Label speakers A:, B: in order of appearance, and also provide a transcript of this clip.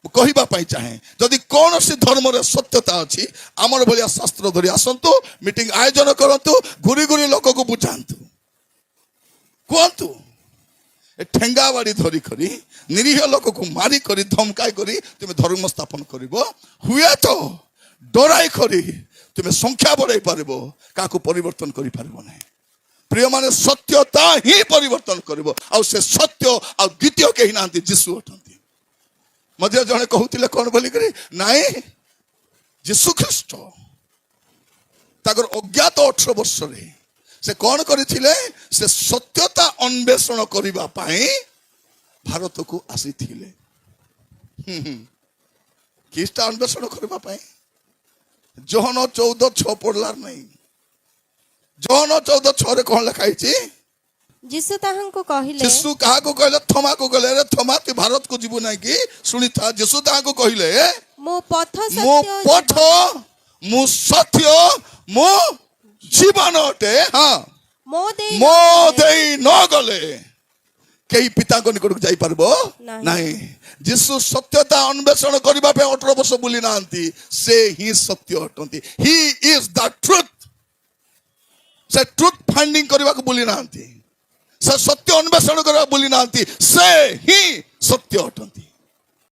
A: कहवा चाहे जदि कौन सी धर्म सत्यता अच्छी आमर भाया शास्त्र धरी आसतु मीटिंग आयोजन करतु घूरी घूरी लोक को बुझातु कहतु ठेंगा बाड़ी धरी करी निरीह लोक को मारी करी धमकाई करी तुम्हें धर्म स्थापन कर हुए तो डराई करी तुम्हें संख्या बढ़ाई पार क्या परिवर्तन कर प्रिय माने सत्यता ही परिवर्तन कर सत्य आ द्वितीय कही ना जीशु अटंती मध्य जड़े कहते कौन बोलिक नाई जीशु ख्रीस्ट ताकर अज्ञात 18 वर्ष से कौन करथिले से सत्यता अन्वेषण करिबा पाई भारत को आसी थिले किसटा अन्वेषण करिबा पाई जोहन 14:6 पढ़लार नहीं जोहन 14:6 रे कौन लिखाई
B: जीशु ताहांको कहिले
A: जीशु कहा को कहले थमा को कहले रे थमा तू भारत को जीवु नहीं कि सुनी था जीशु ताहा को कहले
B: मो पथ
A: सत्य मो जीवन अटे हाँ
B: मो
A: देई न गले कई पिता को निकट जाई पारबो नहीं जीशु सत्यता अन्वेषण करबा पे 18 वर्ष बुली नांती से ही सत्य अटंती ही इज द ट्रुथ से ट्रुथ फाइंडिंग करबा को बुली नांती से सत्य अन्वेषण करबा बुली नांती से ही सत्य अटंती।